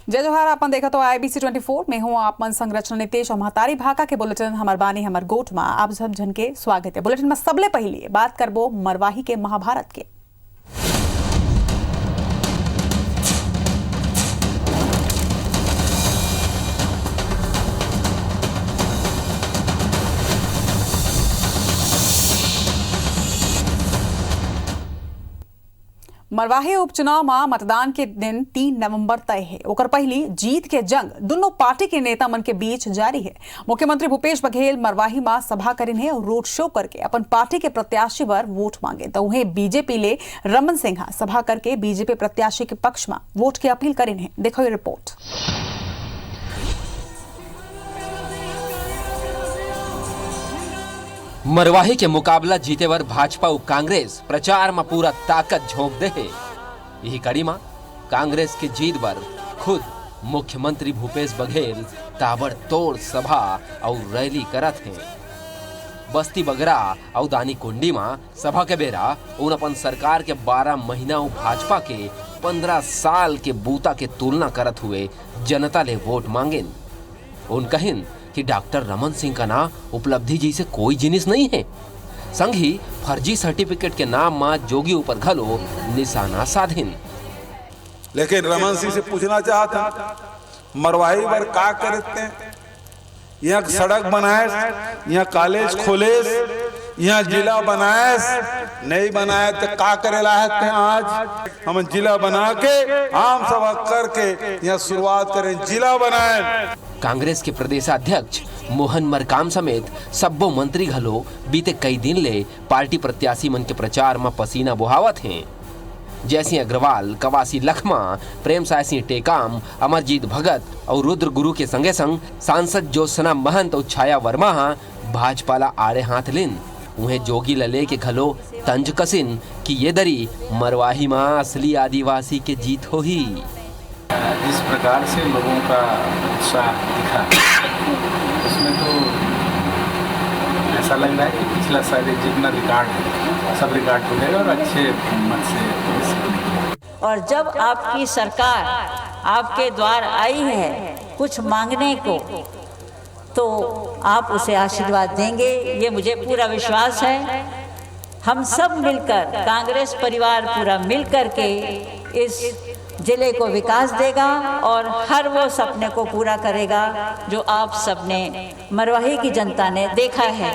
जय जोहार। अपन देखा तो IBC 24 में हूँ आप मन संरचना नितेश और महतारी भाका के बुलेटिन हमर बानी हमर गोठ में आप सब जन के स्वागत है। बुलेटिन में सबले पहले बात करबो मरवाही के महाभारत के। मरवाही उपचुनाव में मतदान के दिन 3 नवंबर तय है। ओकर पहली जीत के जंग दोनों पार्टी के नेता मन के बीच जारी है। मुख्यमंत्री भूपेश बघेल मरवाही में सभा करिन है और रोड शो करके अपन पार्टी के प्रत्याशी पर वोट मांगे। तो उन्हें बीजेपी ले रमन सिंह सभा करके बीजेपी प्रत्याशी के पक्ष में वोट की अपील करिन है। देखो ये रिपोर्ट। मरवाही के मुकाबला जीते वर भाजपा और कांग्रेस प्रचार में पूरा ताकत झोंक दे है। यही कड़ी में कांग्रेस के जीत पर खुद मुख्यमंत्री भूपेश बघेल ताबड़तोड़ सभा और रैली करत हैं। बस्ती बगरा और दानी कुंडी में सभा के बेरा उन अपन सरकार के 12 महीना और भाजपा के 15 साल के बूता के तुलना करत हुए जनता ले वोट मांगेन। उन कहिन कि डॉक्टर रमन सिंह का नाम उपलब्धि जैसे कोई जिनिस नहीं है। संग ही फर्जी सर्टिफिकेट के नाम में जोगी ऊपर घलो निशाना साधिन। लेकिन रमन सिंह से पूछना चाहता मरवाही पर का करते हैं? यहाँ सड़क बनाए, यहाँ कॉलेज खोले, यहाँ जिला बनाए, नहीं बनाए तो का करे लायक थे? आज हम जिला बना के आम सभा करके यहाँ शुरुआत करें, जिला बनाए। कांग्रेस के प्रदेशाध्यक्ष मोहन मरकाम समेत सब्बो मंत्री घलो बीते कई दिन ले पार्टी प्रत्याशी मन के प्रचार में पसीना बुहावत हैं। जयसिंह अग्रवाल, कवासी लखमा, प्रेम साय सिंह टेकाम, अमरजीत भगत और रुद्र गुरु के संगे संग सांसद ज्योत्सना महंत और छाया वर्मा भाजपा ला आड़े हाथ लिन। उन्हें जोगी लले के घलो तंज कसिन कि ये दरी मरवाही में असली आदिवासी के जीत हो ही। जिस प्रकार से लोगों का उत्साह दिखा उसमें तो ऐसा लग रहा है कि पिछला सारे जितना रिकॉर्ड है सब रिकॉर्ड टूटेगा और अच्छे मत से। और जब आपकी सरकार आपके द्वार आई है कुछ मांगने को तो आप उसे आशीर्वाद देंगे, ये मुझे पूरा विश्वास है। हम सब मिलकर, कांग्रेस परिवार पूरा मिलकर के इस जिले को विकास देगा और हर वो सपने को पूरा करेगा जो आप सबने मरवाही की जनता ने देखा है।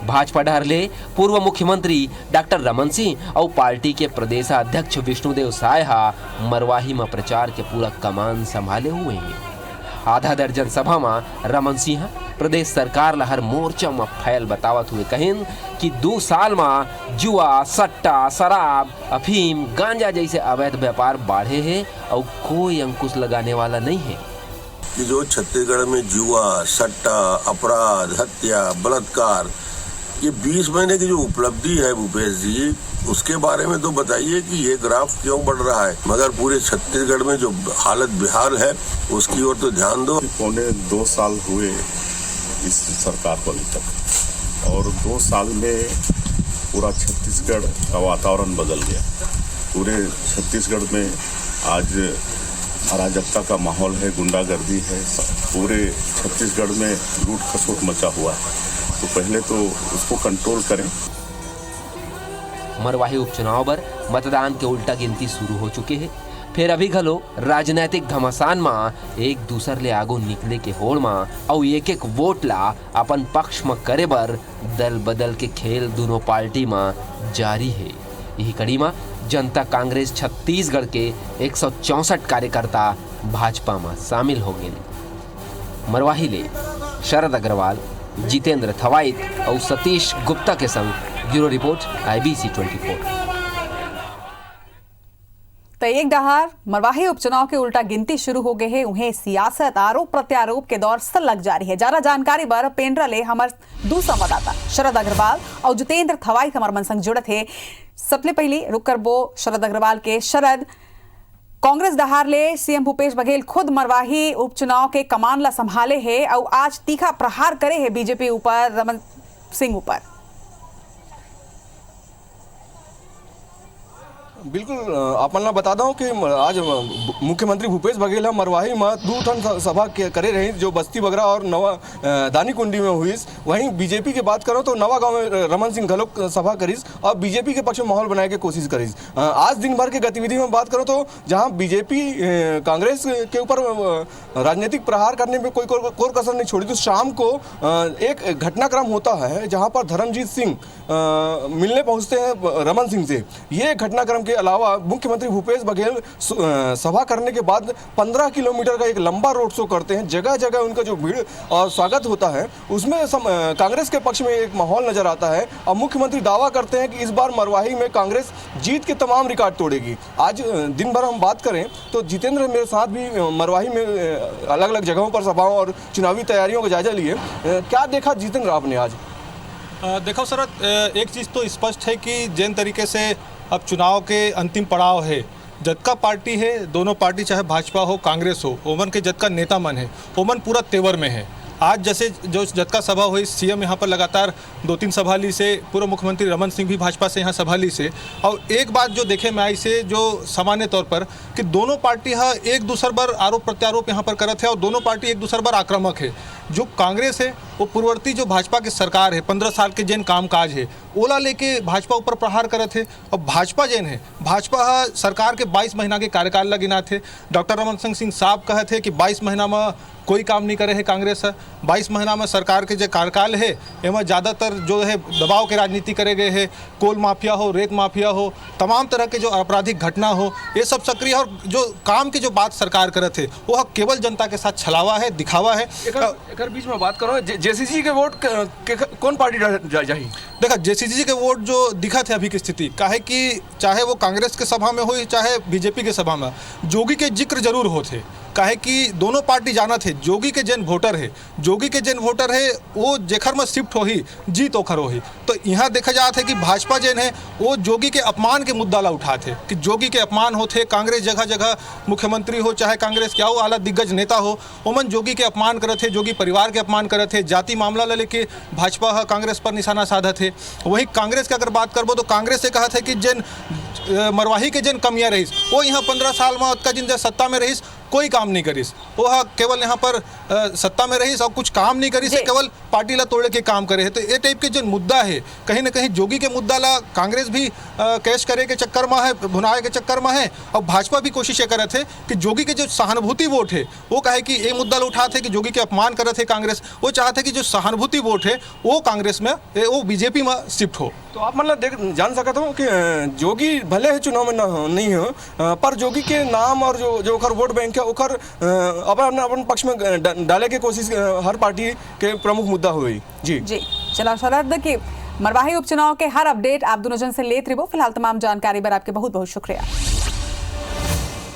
भाजपा डहरले पूर्व मुख्यमंत्री डॉक्टर रमन सिंह और पार्टी के प्रदेशाध्यक्ष विष्णुदेव सायहा मरवाही में प्रचार के पूरा कमान संभाले हुए हैं। आधा दर्जन सभा में रमन सिंह प्रदेश सरकार ला हर मोर्चा में फैल बतावत हुए कहिन कि 2 साल में जुआ, सट्टा, शराब, अफीम, गांजा जैसे अवैध व्यापार बढ़े हैं और कोई अंकुश लगाने वाला नहीं है। कि जो छत्तीसगढ़ में जुआ, सट्टा, अपराध, हत्या, बलात्कार, ये 20 महीने की जो उपलब्धि है भूपेश जी, उसके बारे में तो बताइए कि ये ग्राफ क्यों बढ़ रहा है। मगर पूरे छत्तीसगढ़ में जो हालत बेहाल है उसकी ओर तो ध्यान दो। पौने 2 साल हुए इस सरकार को अभी तक, और 2 साल में पूरा छत्तीसगढ़ का वातावरण बदल गया। पूरे छत्तीसगढ़ में आज अराजकता का माहौल है, गुंडागर्दी है, पूरे छत्तीसगढ़ में लूट खसोट मचा हुआ है। तो पहले तो उसको कंट्रोल करें। मरवाही उपचुनाव पर मतदान के उल्टा गिनती शुरू हो चुके हैं। फिर अभी घलो राजनीतिक घमासान में एक दूसर ले आगू निकले के होड़ में और एक वोट ला अपन पक्ष में करे बर दल बदल के खेल दोनों पार्टी में जारी है। यही कड़ी में जनता कांग्रेस छत्तीसगढ़ के 164 कार्यकर्ता भाजपा में शामिल हो गए। मरवाही ले शरद अग्रवाल, जितेंद्र थवाइत और सतीश गुप्ता के संग ब्यूरो रिपोर्ट IBC 24। तो एक डहार मरवाही उपचुनाव के उल्टा गिनती शुरू हो गए है। उन्हें सियासत आरोप प्रत्यारोप के दौर सलग जारी है। ज्यादा जानकारी बर पेंड्रा ले हमार दू संवाददाता शरद अग्रवाल और जितेंद्र थवाइत हमार मन संग जुड़त है। सबले पहले रुक करबो शरद अग्रवाल के। शरद, कांग्रेस डहार ले सीएम भूपेश बघेल खुद मरवाही उपचुनाव के कमान ला संभाले है और आज तीखा प्रहार करे है बीजेपी ऊपर, रमन सिंह ऊपर। बिल्कुल आप मन ला बता दूं कि आज मुख्यमंत्री भूपेश बघेल मरवाही में 2 ठन सभा करे रही जो बस्ती बगरा और नवा दानी कुंडी में हुई। वहीं बीजेपी की बात करो तो नवा गांव में रमन सिंह घलोक सभा करीस और बीजेपी के पक्ष में माहौल बनाने की कोशिश करीस। आज दिन भर की गतिविधि में बात करो तो जहां बीजेपी कांग्रेस के ऊपर राजनीतिक प्रहार करने में कोई कोर कसर नहीं छोड़ी, तो शाम को एक घटनाक्रम होता है जहां पर धर्मजीत सिंह मिलने पहुंचते हैं रमन सिंह से। ये घटनाक्रम के अलावा मुख्यमंत्री भूपेश बघेल सभा करने के बाद 15 किलोमीटर का एक लंबा रोड शो करते हैं। जगह जगह उनका जो भीड़ और स्वागत होता है उसमें कांग्रेस के पक्ष में एक माहौल नजर आता है और मुख्यमंत्री दावा करते हैं कि इस बार मरवाही में कांग्रेस जीत के तमाम रिकॉर्ड तोड़ेगी। आज दिन भर हम बात करें तो जितेंद्र मेरे साथ भी मरवाही में अलग अलग जगहों पर सभाओं और चुनावी तैयारियों का जायजा लिए। क्या देखा जितेंद्र आपने आज? देखो सर, एक चीज़ तो स्पष्ट है कि जिन तरीके से अब चुनाव के अंतिम पड़ाव है, जदका पार्टी है, दोनों पार्टी चाहे भाजपा हो कांग्रेस हो, ओमन के जदका नेता मन है, ओमन पूरा तेवर में है। आज जैसे जो जदका सभा हुई, सीएम यहाँ पर लगातार 2-3 सभा ली से, पूर्व मुख्यमंत्री रमन सिंह भी भाजपा से यहाँ सभा ली से। और एक बात जो देखे में आई से जो सामान्य तौर पर कि दोनों पार्टी एक दूसर पर आरोप प्रत्यारोप यहाँ पर करत है और दोनों पार्टी एक दूसर पर आक्रामक है। जो कांग्रेस है वो पूर्ववर्ती जो भाजपा की सरकार है 15 साल के जैन कामकाज है ओला लेके भाजपा ऊपर प्रहार करत है। और भाजपा जैन है, भाजपा सरकार के 22 महीना के कार्यकाल लगिना थे। डॉक्टर रमन सिंह साहब कहे थे कि 22 महीना में कोई काम नहीं करे है कांग्रेस है। 22 महीना में सरकार के जो कार्यकाल है एवं ज़्यादातर जो है दबाव के राजनीति करे गए है। कोल माफिया हो, रेत माफिया हो, तमाम तरह के जो आपराधिक घटना हो, ये सब सक्रिय। और जो काम की जो बात सरकार करे थे वो केवल जनता के साथ छलावा है, दिखावा है। एक बीच में बात करो, जेसीसी के वोट कौन पार्टी जाही? देखा, जेसीसी के वोट जो दिखा थे अभी की स्थिति काहे कि चाहे वो कांग्रेस के सभा में हो चाहे बीजेपी के सभा में, जोगी के जिक्र जरूर होते। काहे कि दोनों पार्टी जाना थे जोगी के जन वोटर है, जोगी के जन वोटर है वो जेखर में शिफ्ट हो ही जीत ओखर हो ही। तो यहाँ देखा जाता है कि भाजपा जन है वो जोगी के अपमान के मुद्दा ला उठाते कि जोगी के अपमान होते। कांग्रेस जगह जगह मुख्यमंत्री हो चाहे कांग्रेस क्या हो आला दिग्गज नेता हो, ओमन जोगी के अपमान करे थे, जोगी परिवार के अपमान करे थे। जाति मामला ला लेके भाजपा कांग्रेस पर निशाना साधा थे। वहीं कांग्रेस की अगर बात करबो तो कांग्रेस से कहा था कि जन मरवाही के जन कमियाँ रहीस वो यहाँ 15 साल में उसका जिन सत्ता में रहीस कोई काम नहीं करीस, वो केवल यहाँ पर सत्ता में रहीस और कुछ काम नहीं करीस, केवल पार्टी ला तोड़े के काम करे है। तो ये टाइप के जो मुद्दा है कहीं ना कहीं जोगी के मुद्दा ला कांग्रेस भी कैश करे के चक्कर में है, भुनाए के चक्कर में है। और भाजपा भी कोशिश करे थे कि जोगी के जो सहानुभूति वोट है वो कहे कि ये मुद्दा उठाते कि जोगी के अपमान करे थे कांग्रेस, वो चाहते कि जो सहानुभूति वोट है वो कांग्रेस में वो बीजेपी में शिफ्ट हो। तो आप मतलब जान सकते हो कि जोगी भले है चुनाव में नहीं हो पर जोगी के नाम और जो ओकर वोट बैंक है ओकर अपन पक्ष में डाले के कोशिश हर पार्टी के प्रमुख मुद्दा हुई। जी चलो शरद की मरवाही उपचुनाव के हर अपडेट आप दोनों जन से लेते रहो। फिलहाल तमाम जानकारी पर आपके बहुत बहुत शुक्रिया।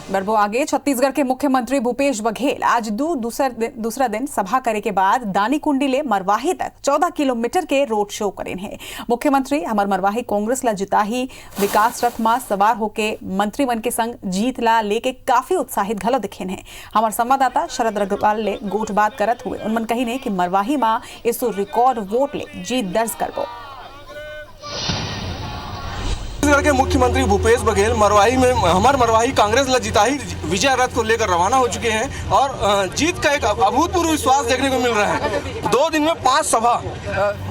बढ़बो आगे, छत्तीसगढ़ के मुख्यमंत्री भूपेश बघेल आज दूसरा दिन सभा करे के बाद दानी कुंडी ले मरवाही तक 14 किलोमीटर के रोड शो करेन है। मुख्यमंत्री हमार मरवाही कांग्रेस ला जिताही विकास रथ में सवार होके मंत्री मन के संग जीत ला लेके काफी उत्साहित घलो दिखेन है। हमार संवाददाता शरद अग्रवाल ले गोठ बात करत हुए उनमन कही ने कि मरवाही में इसो रिकॉर्ड वोट ले जीत दर्ज करबो। छत्तीसगढ़ के मुख्यमंत्री भूपेश बघेल मरवाही में हमार मरवाही कांग्रेस ला जिताही विजय रथ को लेकर रवाना हो चुके हैं और जीत का एक अभूतपूर्व विश्वास देखने को मिल रहा है। 2 दिन में 5 सभा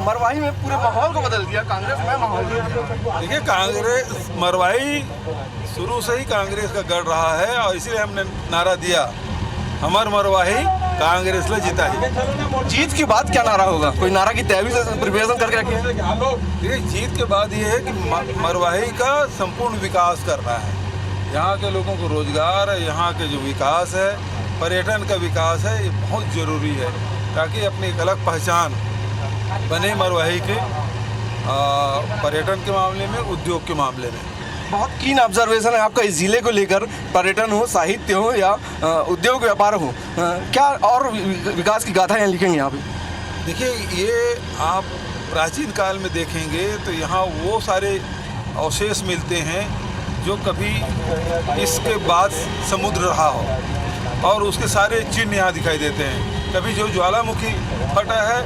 मरवाही में पूरे माहौल को बदल दिया कांग्रेस में माहौल। देखिए, कांग्रेस मरवाही शुरू से ही कांग्रेस का गढ़ रहा है और इसीलिए हमने नारा दिया हमार मरवाही कांग्रेस ला जिताही। जीत के बाद क्या नारा होगा? कोई नारा की तैयारी से प्रिपरेशन करके रखे हैं? देखिए, जीत के बाद ये है कि मरवाही का संपूर्ण विकास करना है। यहाँ के लोगों को रोजगार है, यहाँ के जो विकास है, पर्यटन का विकास है, ये बहुत ज़रूरी है ताकि अपनी एक अलग पहचान बने मरवाही के पर्यटन के मामले में, उद्योग के मामले में। बहुत कीन ऑब्जर्वेशन है आपका इस जिले को लेकर, पर्यटन हो, साहित्य हो या उद्योग व्यापार हो, क्या और विकास की गाथा यहाँ लिखेंगे यहाँ पे? देखिए, ये आप प्राचीन काल में देखेंगे तो यहाँ वो सारे अवशेष मिलते हैं जो कभी इसके बाद समुद्र रहा हो और उसके सारे चिन्ह यहाँ दिखाई देते हैं। कभी जो ज्वालामुखी फटा है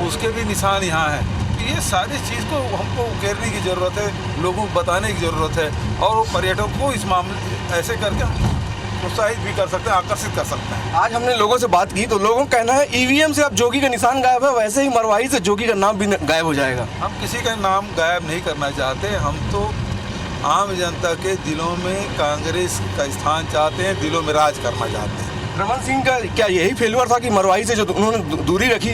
उसके भी निशान यहाँ हैं। ये सारी चीज़ को हमको उकेरने की ज़रूरत है, लोगों को बताने की ज़रूरत है, और पर्यटकों को इस मामले ऐसे करके प्रोत्साहित भी कर सकते हैं, आकर्षित कर सकते हैं। आज हमने लोगों से बात की तो लोगों का कहना है ईवीएम से अब जोगी का निशान गायब है, वैसे ही मरवाही से जोगी का नाम भी गायब हो जाएगा। हम किसी का नाम गायब नहीं करना चाहते, हम तो आम जनता के दिलों में कांग्रेस का स्थान चाहते हैं, दिलों में राज करना चाहते हैं। रमन सिंह का क्या यही फेल्यूर था कि मरवाही से जो उन्होंने दूरी रखी?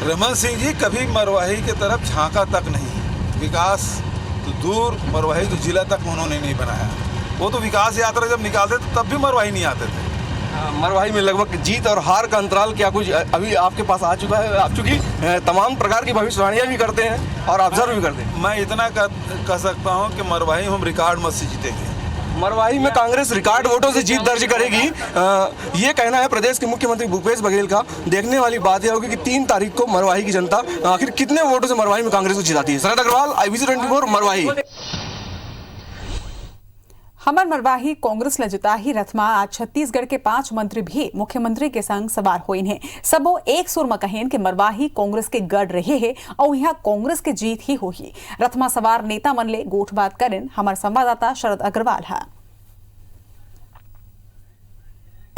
रमन सिंह जी कभी मरवाही की तरफ झांका तक नहीं, विकास तो दूर, मरवाही तो जिला तक उन्होंने नहीं बनाया। वो तो विकास यात्रा जब निकालते थे तब भी मरवाही नहीं आते थे। मरवाही में लगभग जीत और हार का अंतराल क्या कुछ अभी आपके पास आ चुका है? आप चूंकि तमाम प्रकार की भविष्यवाणियां भी करते हैं और ऑब्जर्व भी करते हैं। मैं इतना कह सकता हूं कि मरवाही हम रिकॉर्ड मत से जीतेंगे। मरवाही में कांग्रेस रिकॉर्ड वोटों से जीत दर्ज करेगी, ये कहना है प्रदेश के मुख्यमंत्री भूपेश बघेल का। देखने वाली बात यह होगी कि 3 तारीख को मरवाही की जनता आखिर कितने वोटों से मरवाही में कांग्रेस को जिताती है। शरद अग्रवाल, IBC 24 मरवाही। हमर मरवाही कांग्रेस लजिताही रथमा आज छत्तीसगढ़ के 5 मंत्री भी मुख्यमंत्री के संग सवार हुए हैं। सबो एक सुर में कहेन कि मरवाही कांग्रेस के गढ़ रहे है और यहाँ कांग्रेस के जीत ही होही। रथमा सवार नेता मन ले गोठ बात करें हमार संवाददाता शरद अग्रवाल है।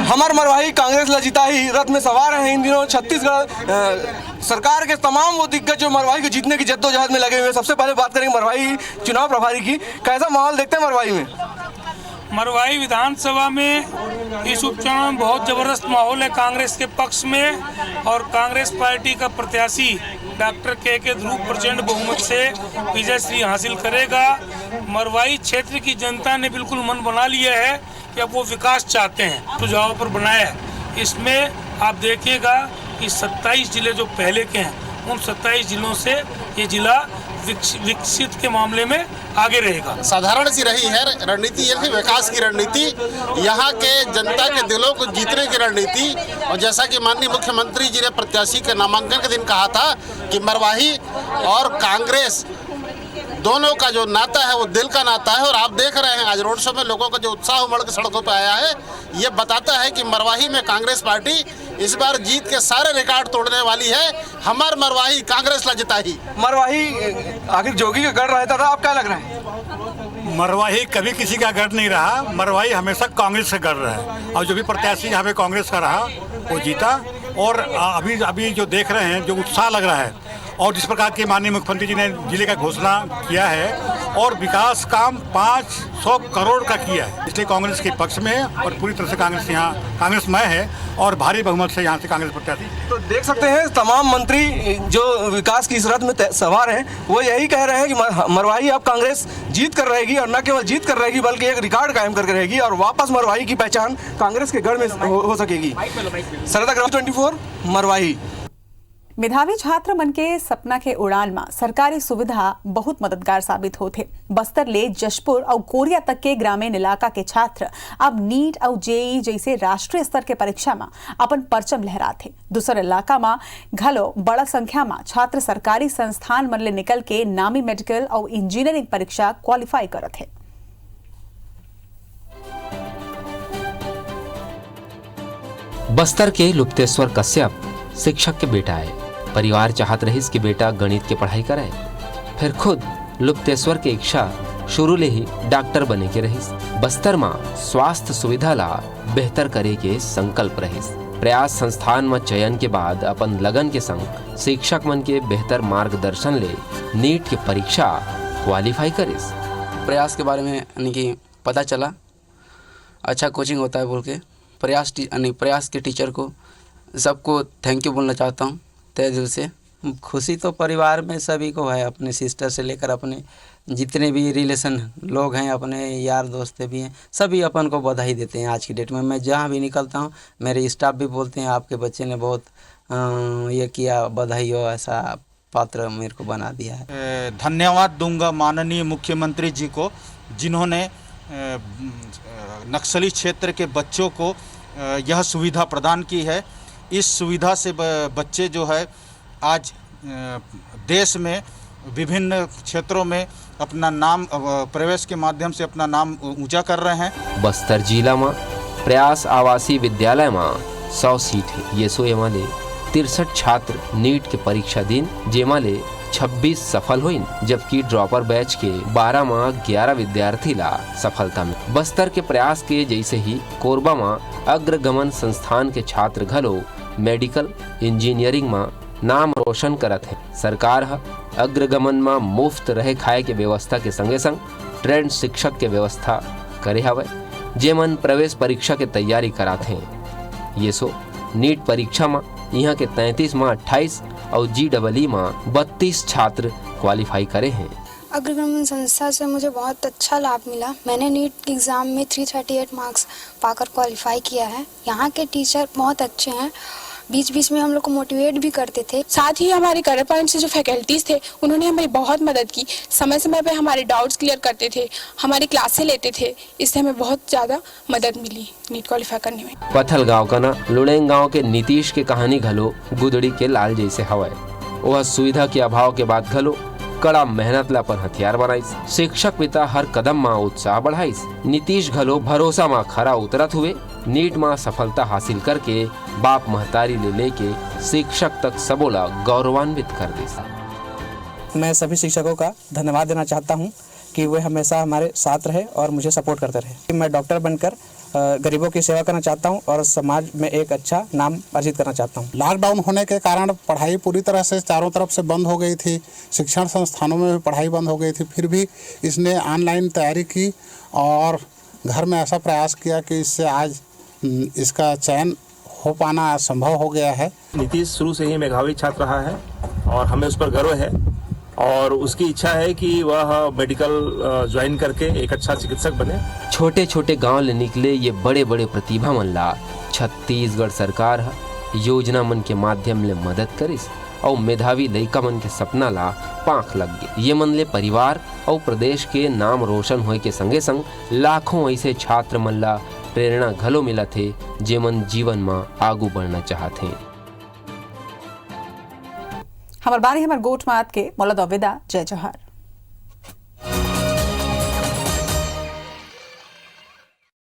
हमार मरवाही कांग्रेस लजिताही रथ में सवार हैं इन दिनों छत्तीसगढ़ सरकार के तमाम वो दिग्गज जो मरवाही को जीतने की जद्दोजहद में लगे हुए हैं। सबसे पहले बात करेंगे मरवाही चुनाव प्रभारी की। कैसा माहौल देखते हैं मरवाही में? मरवाही विधानसभा में इस उपचुनाव में बहुत ज़बरदस्त माहौल है कांग्रेस के पक्ष में, और कांग्रेस पार्टी का प्रत्याशी डॉक्टर के ध्रुव प्रचंड बहुमत से विजय श्री हासिल करेगा। मरवाही क्षेत्र की जनता ने बिल्कुल मन बना लिया है कि अब वो विकास चाहते हैं, सुझाव पर बनाया है। इसमें आप देखिएगा कि 27 जिले जो पहले के हैं उन 27 जिलों से ये जिला विकसित के मामले में आगे रहेगा। साधारण सी रही है रणनीति, ये है विकास की रणनीति, यहाँ के जनता के दिलों को जीतने की रणनीति। और जैसा कि माननीय मुख्यमंत्री जी ने प्रत्याशी के नामांकन के दिन कहा था कि मरवाही और कांग्रेस दोनों का जो नाता है वो दिल का नाता है। और आप देख रहे हैं आज रोड शो में लोगों का जो उत्साह उमड़ के सड़कों पर आया है, ये बताता है कि मरवाही में कांग्रेस पार्टी इस बार जीत के सारे रिकॉर्ड तोड़ने वाली है। हमार मरवाही कांग्रेस लजिताही। मरवाही आखिर जोगी का गढ़ रहता था, आप क्या लग रहा है? मरवाही कभी किसी का गढ़ नहीं रहा, मरवाही हमेशा कांग्रेस का गढ़ रहा है, और जो भी प्रत्याशी यहाँ पे कांग्रेस का रहा वो जीता। और अभी जो देख रहे हैं, जो उत्साह लग रहा है, और जिस प्रकार के माननीय मुख्यमंत्री जी ने जिले का घोषणा किया है और विकास काम 500 करोड़ का किया है, इसलिए कांग्रेस के पक्ष में है और पूरी तरह से कांग्रेस यहाँ कांग्रेसमय है और भारी बहुमत से यहाँ से कांग्रेस प्रत्याशी। तो देख सकते हैं तमाम मंत्री जो विकास की इस रथ में सवार हैं वो यही कह रहे हैं कि मरवाही अब कांग्रेस जीत कर रहेगी, और न केवल जीत कर रहेगी बल्कि एक रिकॉर्ड कायम करके रहेगी, और वापस मरवाही की पहचान कांग्रेस के गढ़ में हो सकेगी। शरद अग्रवाल 24 मरवाही। मेधावी छात्र मन के सपना के उड़ान में सरकारी सुविधा बहुत मददगार साबित होते। बस्तर ले जशपुर और कोरिया तक के ग्रामीण इलाका के छात्र अब नीट और जेई जैसे राष्ट्रीय स्तर के परीक्षा में अपन परचम लहराते। दूसरे इलाका में घलो बड़ा संख्या में छात्र सरकारी संस्थान मन ले निकल के नामी मेडिकल और इंजीनियरिंग परीक्षा क्वालिफाई करत है। बस्तर के लुप्तेश्वर कश्यप शिक्षक के बेटा है। परिवार चाहत रहिस कि बेटा गणित के पढ़ाई करे, फिर खुद लुप्तेश्वर के इच्छा शुरू ले ही डॉक्टर बने के रहिस। बस्तर में स्वास्थ्य सुविधा ला बेहतर करे के संकल्प रहिस। प्रयास संस्थान में चयन के बाद अपन लगन के संग शिक्षक मन के बेहतर मार्गदर्शन ले नीट की परीक्षा क्वालिफाई करिस। प्रयास के बारे में यानी कि पता चला, अच्छा कोचिंग होता है बोल के प्रयास के टीचर को सबको थैंक यू बोलना चाहता हूँ तहे दिल से। खुशी तो परिवार में सभी को है, अपने सिस्टर से लेकर अपने जितने भी रिलेशन लोग हैं, अपने यार दोस्त भी हैं, सभी अपन को बधाई देते हैं। आज की डेट में मैं जहाँ भी निकलता हूँ मेरे स्टाफ भी बोलते हैं आपके बच्चे ने बहुत ये किया, बधाई हो, ऐसा पात्र मेरे को बना दिया है। धन्यवाद दूंगा माननीय मुख्यमंत्री जी को, जिन्होंने नक्सली क्षेत्र के बच्चों को यह सुविधा प्रदान की है। इस सुविधा से बच्चे जो है आज देश में विभिन्न क्षेत्रों में अपना नाम प्रवेश के माध्यम से अपना नाम ऊंचा कर रहे हैं। बस्तर जिला में प्रयास आवासीय विद्यालय में 100 सीट है। ये सो एमाले 63 छात्र नीट के परीक्षा दिन जेमा ले 26 सफल हुई, जबकि ड्रॉपर बैच के 12 में 11 विद्यार्थी ला सफलता में। बस्तर के प्रयास के जैसे ही कोरबा में अग्रगमन संस्थान के छात्र घलो मेडिकल इंजीनियरिंग में नाम रोशन करत है। सरकार अग्रगमन में मुफ्त रहे खाए के व्यवस्था के संगे संग ट्रेंड शिक्षक के व्यवस्था करे हवे, जेमन प्रवेश परीक्षा के तैयारी कराते हैं। ये सो नीट परीक्षा में यहाँ के 33 में 28 और GEE में 32 छात्र क्वालिफाई करे हैं। अग्रगमन संस्था से मुझे बहुत अच्छा लाभ मिला। मैंने नीट एग्ज़ाम में 338 मार्क्स पाकर क्वालिफाई किया है। यहाँ के टीचर बहुत अच्छे हैं, बीच बीच में हम लोग को मोटिवेट भी करते थे। साथ ही हमारे करंट पॉइंट से जो फैकल्टीज थे उन्होंने हमारी बहुत मदद की, समय समय पे हमारे डाउट्स क्लियर करते थे, हमारी क्लासें लेते थे। इससे हमें बहुत ज़्यादा मदद मिली नीट क्वालिफाई करने में। पथल गांव का ना लुड़ेंग गांव के नीतीश के कहानी घलो गुदड़ी के लाल जैसे हवाए। वह सुविधा के अभाव के बाद घलो कड़ा मेहनत ला पर हथियार बनाइस। शिक्षक पिता हर कदम में उत्साह बढ़ाइस। नीतीश घलो भरोसा में खरा उतरत हुए नीट में सफलता हासिल करके बाप महतारी ले लेके शिक्षक तक सबोला गौरवान्वित कर दे। मैं सभी शिक्षकों का धन्यवाद देना चाहता हूं कि वे हमेशा हमारे साथ रहे और मुझे सपोर्ट करते रहे। मैं डॉक्टर बनकर गरीबों की सेवा करना चाहता हूं और समाज में एक अच्छा नाम अर्जित करना चाहता हूं। लॉकडाउन होने के कारण पढ़ाई पूरी तरह से चारों तरफ से बंद हो गई थी, शिक्षण संस्थानों में भी पढ़ाई बंद हो गई थी। फिर भी इसने ऑनलाइन तैयारी की और घर में ऐसा प्रयास किया कि इससे आज इसका चयन हो पाना संभव हो गया है। नीतीश शुरू से ही मेधावी छात्र रहा है और हमें उस पर गर्व है और उसकी इच्छा है कि वह मेडिकल ज्वाइन करके एक अच्छा चिकित्सक बने। छोटे छोटे गांव ले निकले ये बड़े बड़े प्रतिभा मन ला छत्तीसगढ़ सरकार योजना मन के माध्यम ले मदद करिस और मेधावी लइका मन के सपना ला पांख लग गए। ये मन ले परिवार और प्रदेश के नाम रोशन होए के संगे संग लाखों ऐसे छात्र मन ला प्रेरणा घलो मिला थे जेमन जीवन में आगू बढ़ना चाहते हैं। हमार बारी हमार गोट मात के मोला विदा। जय जोहार।